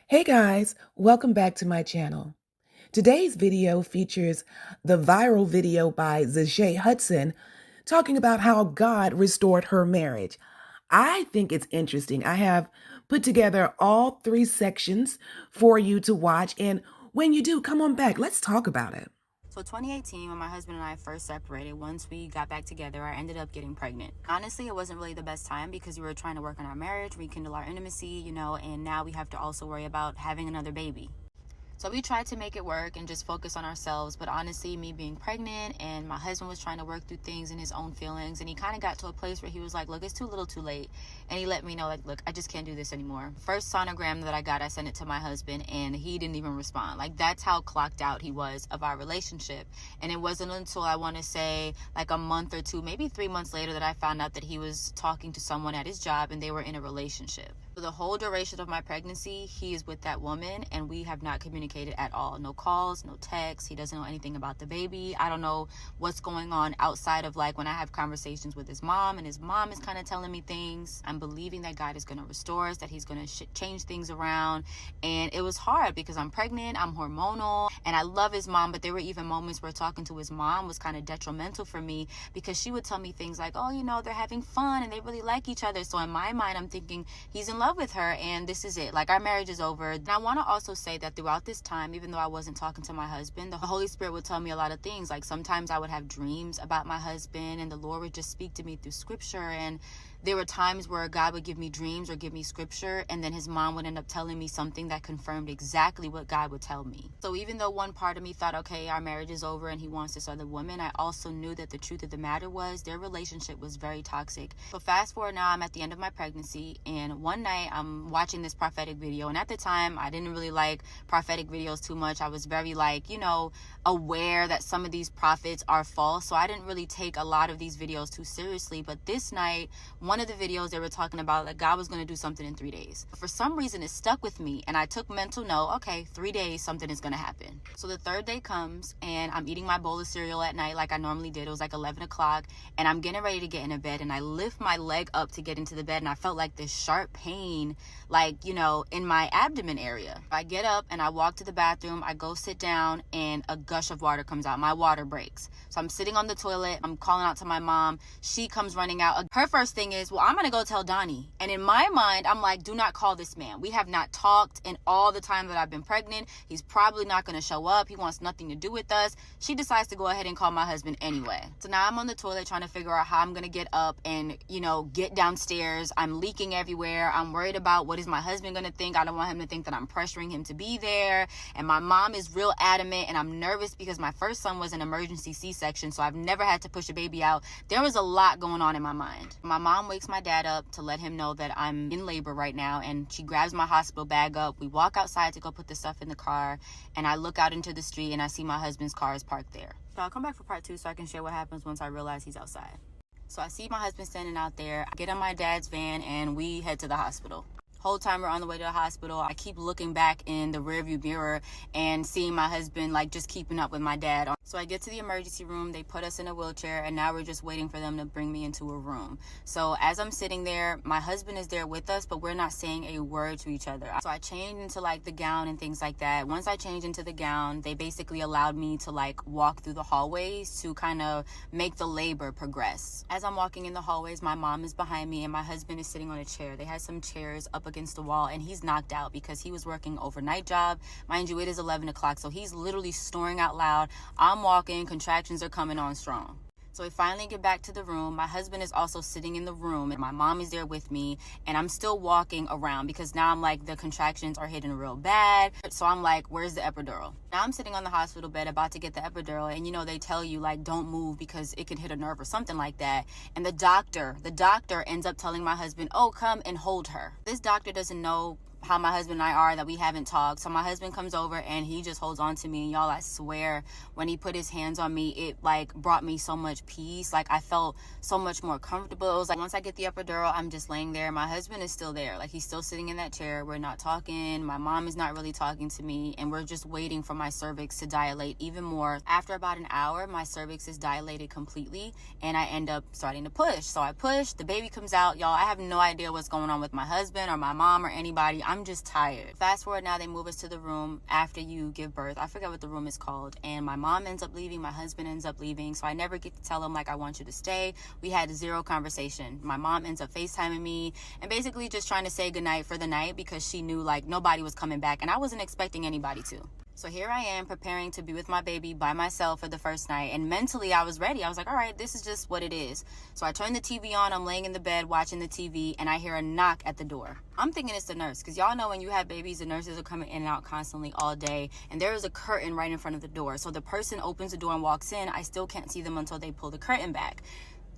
Hey guys, welcome back to my channel. Today's video features the viral video by Zaesha Hudson talking about how God restored her marriage. I think it's interesting. I have put together all three sections for you to watch, and when you do, come on back. Let's talk about it. So 2018, when my husband and I first separated, once we got back together, I ended up getting pregnant. Honestly, it wasn't really the best time because we were trying to work on our marriage, rekindle our intimacy, and now we have to also worry about having another baby. So we tried to make it work and just focus on ourselves. But honestly, me being pregnant and my husband was trying to work through things in his own feelings. And he kind of got to a place where he was like, look, it's too little too late. And he let me know, like, look, I just can't do this anymore. First sonogram that I got, I sent it to my husband and he didn't even respond. Like, that's how clocked out he was of our relationship. And it wasn't until I want to say like a month or two, maybe 3 months later, that I found out that he was talking to someone at his job and they were in a relationship. For the whole duration of my pregnancy, he is with that woman and we have not communicated at all. No calls, no texts. He doesn't know anything about the baby. I don't know what's going on outside of like when I have conversations with his mom and his mom is kind of telling me things. I'm believing that God is going to restore us, that he's going to change things around. And it was hard because I'm pregnant, I'm hormonal, and I love his mom, but there were even moments where talking to his mom was kind of detrimental for me because she would tell me things like, oh, they're having fun and they really like each other. So in my mind, I'm thinking he's in love with her and this is it, like our marriage is over. And I want to also say that throughout this time, even though I wasn't talking to my husband, the Holy Spirit would tell me a lot of things. Like sometimes I would have dreams about my husband and the Lord would just speak to me through scripture. And there were times where God would give me dreams or give me scripture and then his mom would end up telling me something that confirmed exactly what God would tell me. So even though one part of me thought, okay, our marriage is over and he wants this other woman, I also knew that the truth of the matter was their relationship was very toxic. So fast forward now, I'm at the end of my pregnancy and one night I'm watching this prophetic video, and at the time I didn't really like prophetic videos too much. I was very aware that some of these prophets are false, so I didn't really take a lot of these videos too seriously. But this night, one of the videos, they were talking about that God was going to do something in 3 days. For some reason it stuck with me and I took mental note, okay, 3 days something is going to happen. So the third day comes and I'm eating my bowl of cereal at night like I normally did. It was like 11 o'clock and I'm getting ready to get into bed and I lift my leg up to get into the bed and I felt like this sharp pain in my abdomen area. I get up and I walk to the bathroom. I go sit down and a gush of water comes out. My water breaks. So I'm sitting on the toilet. I'm calling out to my mom. She comes running out. Her first thing is, well, I'm going to go tell Donnie. And in my mind, I'm like, do not call this man. We have not talked in all the time that I've been pregnant. He's probably not going to show up. He wants nothing to do with us. She decides to go ahead and call my husband anyway. So now I'm on the toilet trying to figure out how I'm going to get up and, get downstairs. I'm leaking everywhere. I'm worried about what is my husband going to think. I don't want him to think that I'm pressuring him to be there. And my mom is real adamant and I'm nervous because my first son was an emergency C-section. So I've never had to push a baby out. There was a lot going on in my mind. My mom wakes my dad up to let him know that I'm in labor right now. And she grabs my hospital bag up. We walk outside to go put the stuff in the car. And I look out into the street and I see my husband's car is parked there. So I'll come back for part 2 so I can share what happens once I realize he's outside. So I see my husband standing out there. I get on my dad's van and we head to the hospital. Whole time we're on the way to the hospital, I keep looking back in the rearview mirror and seeing my husband just keeping up with my dad. So I get to the emergency room, they put us in a wheelchair, and now we're just waiting for them to bring me into a room. So as I'm sitting there, my husband is there with us, but we're not saying a word to each other. So I changed into the gown and things like that. Once I changed into the gown, they basically allowed me to walk through the hallways to kind of make the labor progress. As I'm walking in the hallways, my mom is behind me and my husband is sitting on a chair. They had some chairs up against the wall and he's knocked out because he was working overnight job. Mind you, it is 11 o'clock, so he's literally snoring out loud. I'm walking, contractions are coming on strong. So we finally get back to the room. My husband is also sitting in the room and my mom is there with me and I'm still walking around because now I'm the contractions are hitting real bad. So I'm like, where's the epidural? Now I'm sitting on the hospital bed about to get the epidural and they tell you don't move because it could hit a nerve or something like that. And the doctor ends up telling my husband, oh, come and hold her. This doctor doesn't know how my husband and I are, that we haven't talked. So my husband comes over and he just holds on to me. And y'all, I swear, when he put his hands on me, it brought me so much peace. I felt so much more comfortable. It was once I get the epidural, I'm just laying there. My husband is still there. He's still sitting in that chair. We're not talking. My mom is not really talking to me. And we're just waiting for my cervix to dilate even more. After about an hour, my cervix is dilated completely and I end up starting to push. So I push, the baby comes out. Y'all, I have no idea what's going on with my husband or my mom or anybody. I'm just tired. Fast forward now, they move us to the room after you give birth. I forget what the room is called. And my mom ends up leaving. My husband ends up leaving. So I never get to tell him, like, I want you to stay. We had zero conversation. My mom ends up FaceTiming me and basically just trying to say goodnight for the night because she knew, like, nobody was coming back. And I wasn't expecting anybody to. So here I am preparing to be with my baby by myself for the first night. And mentally, I was ready. I was like, all right, this is just what it is. So I turn the TV on. I'm laying in the bed watching the TV, and I hear a knock at the door. I'm thinking it's the nurse, because y'all know when you have babies, the nurses are coming in and out constantly all day. And there is a curtain right in front of the door. So the person opens the door and walks in. I still can't see them until they pull the curtain back.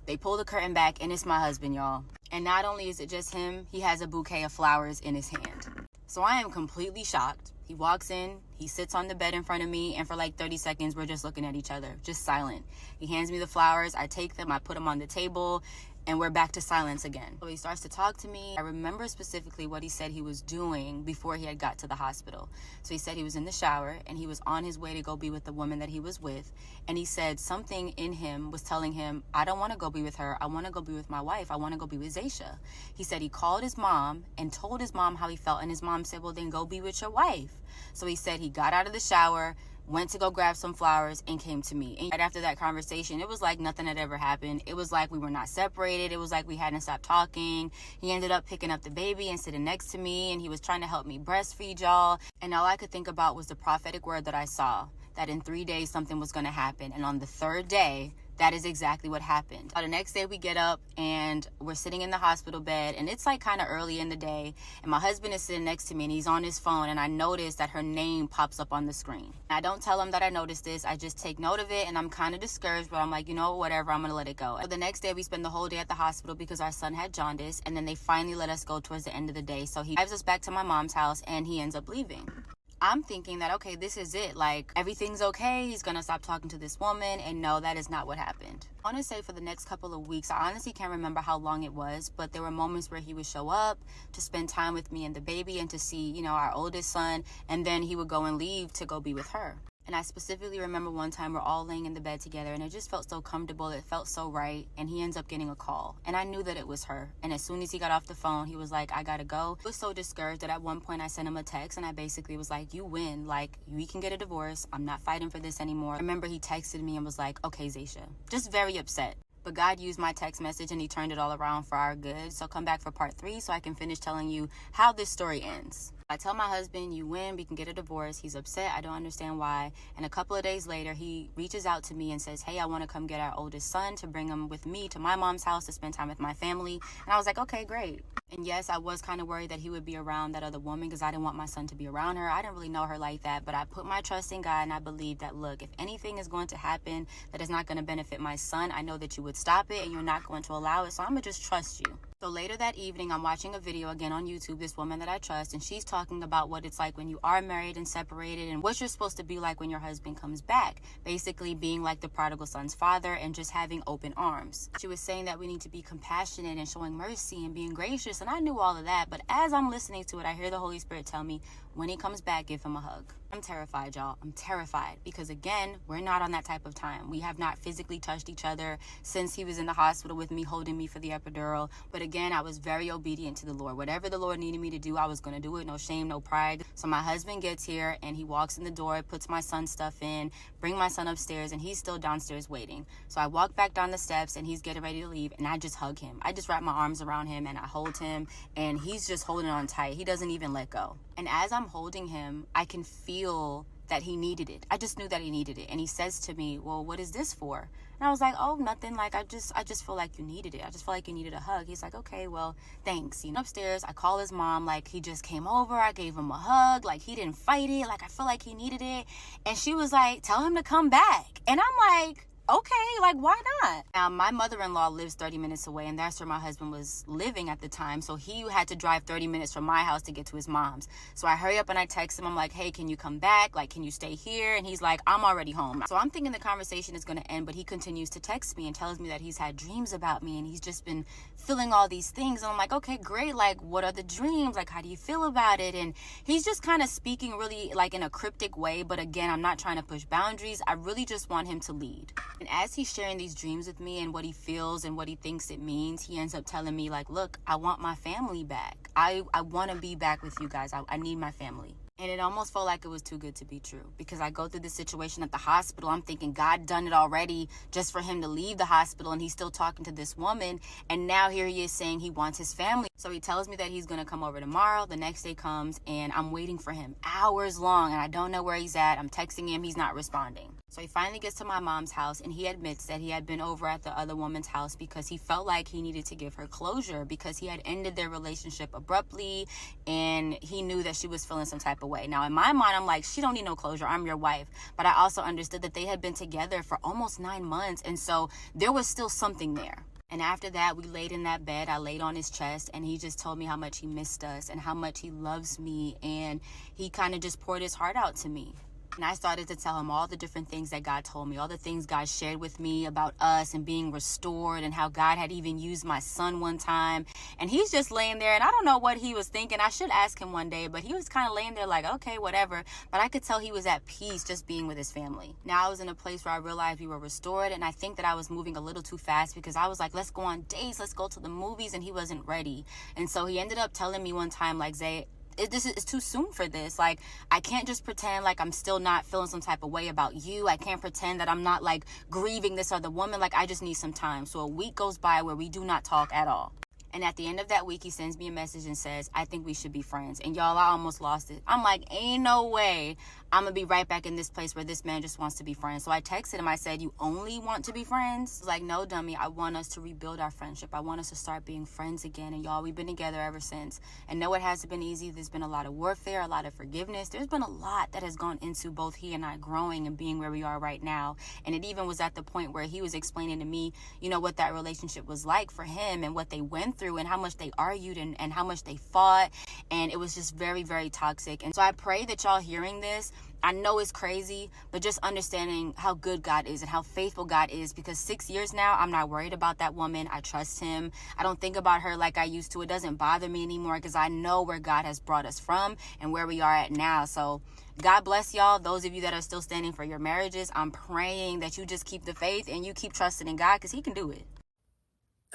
They pull the curtain back, and it's my husband, y'all. And not only is it just him, he has a bouquet of flowers in his hand. So I am completely shocked. He walks in, he sits on the bed in front of me, and for like 30 seconds, we're just looking at each other, just silent. He hands me the flowers, I take them, I put them on the table, and we're back to silence again. So he starts to talk to me. I remember specifically what he said he was doing before he had got to the hospital. So he said he was in the shower, and he was on his way to go be with the woman that he was with. And he said something in him was telling him, I don't want to go be with her. I want to go be with my wife. I want to go be with Zaesha. He said he called his mom and told his mom how he felt. And his mom said, well, then go be with your wife. So he said he got out of the shower, went to go grab some flowers, and came to me. And right after that conversation, it was like nothing had ever happened. It was like we were not separated. It was like we hadn't stopped talking. He ended up picking up the baby and sitting next to me, and he was trying to help me breastfeed, y'all. And all I could think about was the prophetic word that I saw, that in 3 days something was going to happen. And on the third day, that is exactly what happened. The next day we get up and we're sitting in the hospital bed, and it's like kind of early in the day, and my husband is sitting next to me and he's on his phone, and I notice that her name pops up on the screen. I don't tell him that I noticed this. I just take note of it, and I'm kind of discouraged, but I'm like, you know, whatever, I'm gonna let it go. So the next day we spend the whole day at the hospital because our son had jaundice, and then they finally let us go towards the end of the day. So he drives us back to my mom's house and he ends up leaving. I'm thinking that, okay, this is it. Like, everything's okay. He's going to stop talking to this woman. And no, that is not what happened. I want to say for the next couple of weeks, I honestly can't remember how long it was, but there were moments where he would show up to spend time with me and the baby and to see, you know, our oldest son. And then he would go and leave to go be with her. And I specifically remember one time we're all laying in the bed together, and it just felt so comfortable. It felt so right. And he ends up getting a call, and I knew that it was her. And as soon as he got off the phone, he was like, I gotta go. I was so discouraged that at one point I sent him a text, and I basically was like, you win. Like, we can get a divorce. I'm not fighting for this anymore. I remember he texted me and was like, okay, Zaesha. Just very upset. But God used my text message and he turned it all around for our good. So come back for part 3 so I can finish telling you how this story ends. I tell my husband, you win, we can get a divorce. He's upset. I don't understand why. And a couple of days later, he reaches out to me and says, hey, I want to come get our oldest son to bring him with me to my mom's house to spend time with my family. And I was like, okay, great. And yes, I was kind of worried that he would be around that other woman because I didn't want my son to be around her. I didn't really know her like that, but I put my trust in God, and I believe that, look, if anything is going to happen that is not going to benefit my son, I know that you would stop it and you're not going to allow it. So I'm going to just trust you. So later that evening, I'm watching a video again on YouTube, this woman that I trust, and she's talking about what it's like when you are married and separated and what you're supposed to be like when your husband comes back. Basically being like the prodigal son's father and just having open arms. She was saying that we need to be compassionate and showing mercy and being gracious, and I knew all of that, but as I'm listening to it, I hear the Holy Spirit tell me, when he comes back, give him a hug. I'm terrified, y'all. I'm terrified because, again, we're not on that type of time. We have not physically touched each other since he was in the hospital with me, holding me for the epidural. But again, I was very obedient to the Lord. Whatever the Lord needed me to do, I was going to do it. No shame, no pride. So my husband gets here and he walks in the door, puts my son's stuff in, bring my son upstairs, and he's still downstairs waiting. So I walk back down the steps and he's getting ready to leave, and I just hug him. I just wrap my arms around him and I hold him, and he's just holding on tight. He doesn't even let go. And as I'm holding him, I can feel that he needed it. I just knew that he needed it. And he says to me, well, what is this for? And I was like, oh, nothing. Like, I just feel like you needed it. I just feel like you needed a hug. He's like, okay, well, thanks. You know, upstairs, I call his mom, like, he just came over. I gave him a hug. Like, he didn't fight it. Like, I feel like he needed it. And she was like, tell him to come back. And I'm like, okay, like, why not? Now, my mother-in-law lives 30 minutes away, and that's where my husband was living at the time. So he had to drive 30 minutes from my house to get to his mom's. So I hurry up and I text him. I'm like, hey, can you come back? Like, can you stay here? And he's like, I'm already home. So I'm thinking the conversation is going to end, but he continues to text me and tells me that he's had dreams about me and he's just been feeling all these things. And I'm like, okay, great. Like, what are the dreams? Like, how do you feel about it? And he's just kind of speaking really like in a cryptic way. But again, I'm not trying to push boundaries. I really just want him to lead. And as he's sharing these dreams with me and what he feels and what he thinks it means, he ends up telling me, like, look, I want my family back. I want to be back with you guys. I need my family. And it almost felt like it was too good to be true, because I go through this situation at the hospital. I'm thinking God done it already just for him to leave the hospital, and he's still talking to this woman. And now here he is saying he wants his family. So he tells me that he's going to come over tomorrow. The next day comes and I'm waiting for him hours long, and I don't know where he's at. I'm texting him. He's not responding. So he finally gets to my mom's house, and he admits that he had been over at the other woman's house because he felt like he needed to give her closure, because he had ended their relationship abruptly and he knew that she was feeling some type of way. Now, in my mind, I'm like, she don't need no closure. I'm your wife. But I also understood that they had been together for almost 9 months. And so there was still something there. And after that, we laid in that bed. I laid on his chest, and he just told me how much he missed us and how much he loves me. And he kind of just poured his heart out to me. And I started to tell him all the different things that God told me, all the things God shared with me about us and being restored, and how God had even used my son one time. And he's just laying there, and I don't know what he was thinking. I should ask him one day, but he was kind of laying there like, okay, whatever. But I could tell he was at peace just being with his family. Now I was in a place where I realized we were restored, and I think that I was moving a little too fast, because I was like, let's go on dates, let's go to the movies, and he wasn't ready. And so he ended up telling me one time, like, Zay, it's too soon for this. Like, I can't just pretend like I'm still not feeling some type of way about you. I can't pretend that I'm not like grieving this other woman. Like, I just need some time. So a week goes by where we do not talk at all. And at the end of that week, he sends me a message and says, I think we should be friends. And y'all, I almost lost it. I'm like, ain't no way I'm going to be right back in this place where this man just wants to be friends. So I texted him. I said, you only want to be friends? He's like, no, dummy. I want us to rebuild our friendship. I want us to start being friends again. And y'all, we've been together ever since. And no, it hasn't been easy. There's been a lot of warfare, a lot of forgiveness. There's been a lot that has gone into both he and I growing and being where we are right now. And it even was at the point where he was explaining to me, you know, what that relationship was like for him and what they went through and how much they argued and how much they fought. And it was just very, very toxic. And so I pray that y'all hearing this, I know it's crazy, but just understanding how good God is and how faithful God is, because 6 years now, I'm not worried about that woman. I trust him. I don't think about her like I used to. It doesn't bother me anymore, because I know where God has brought us from and where we are at now. So God bless y'all. Those of you that are still standing for your marriages, I'm praying that you just keep the faith and you keep trusting in God, because he can do it.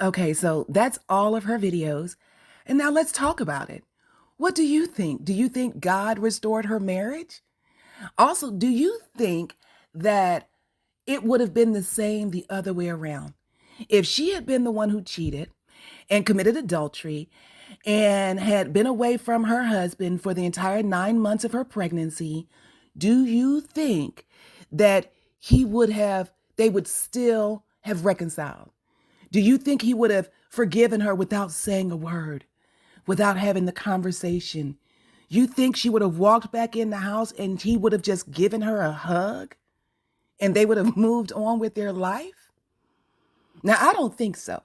Okay, so that's all of her videos. And now let's talk about it. What do you think? Do you think God restored her marriage? Also, do you think that it would have been the same the other way around? If she had been the one who cheated and committed adultery and had been away from her husband for the entire 9 months of her pregnancy, do you think that they would still have reconciled? Do you think he would have forgiven her without saying a word, without having the conversation? You think she would have walked back in the house and he would have just given her a hug and they would have moved on with their life? Now, I don't think so.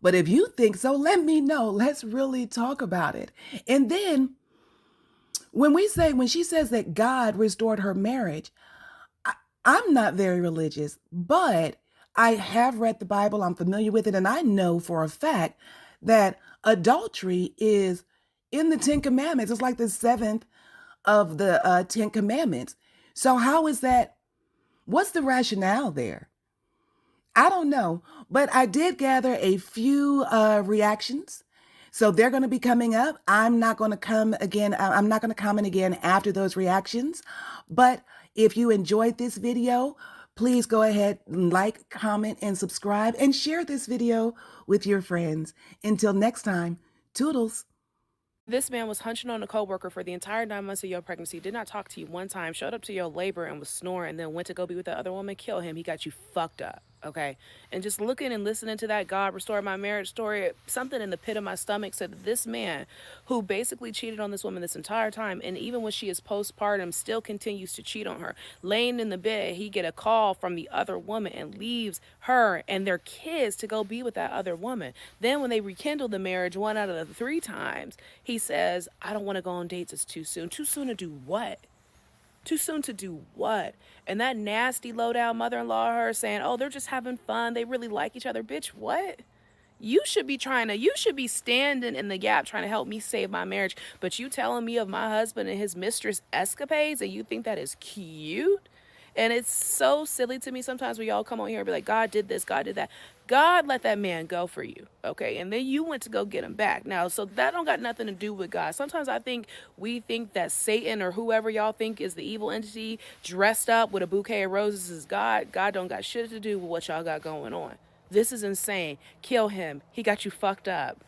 But if you think so, let me know. Let's really talk about it. And then when she says that God restored her marriage, I'm not very religious, but I have read the Bible. I'm familiar with it. And I know for a fact that adultery is in the 10 Commandments. It's like the 7th of the 10 Commandments. So how is that? What's the rationale there? I don't know, but I did gather a few reactions. So they're going to be coming up. I'm not going to come again. I'm not going to comment again after those reactions. But if you enjoyed this video, please go ahead and like, comment, and subscribe, and share this video with your friends. Until next time, toodles. This man was hunching on a coworker for the entire 9 months of your pregnancy, did not talk to you one time, showed up to your labor and was snoring, and then went to go be with the other woman, kill him. He got you fucked up, okay? And just looking and listening to that God restored my marriage story, something in the pit of my stomach said that this man who basically cheated on this woman this entire time, and even when she is postpartum, still continues to cheat on her. Laying in the bed, he get a call from the other woman and leaves her and their kids to go be with that other woman. Then when they rekindle the marriage 1 out of the 3 times, he says, I don't want to go on dates. It's too soon. Too soon to do what? Too soon to do what? And that nasty low-down mother-in-law, her saying, oh, they're just having fun. They really like each other. Bitch, what? You should be standing in the gap trying to help me save my marriage. But you telling me of my husband and his mistress escapades and you think that is cute? And it's so silly to me sometimes when y'all come on here and be like, God did this, God did that. God let that man go for you, okay? And then you went to go get him back. Now, so that don't got nothing to do with God. Sometimes I think we think that Satan or whoever y'all think is the evil entity dressed up with a bouquet of roses is God. God don't got shit to do with what y'all got going on. This is insane. Kill him. He got you fucked up.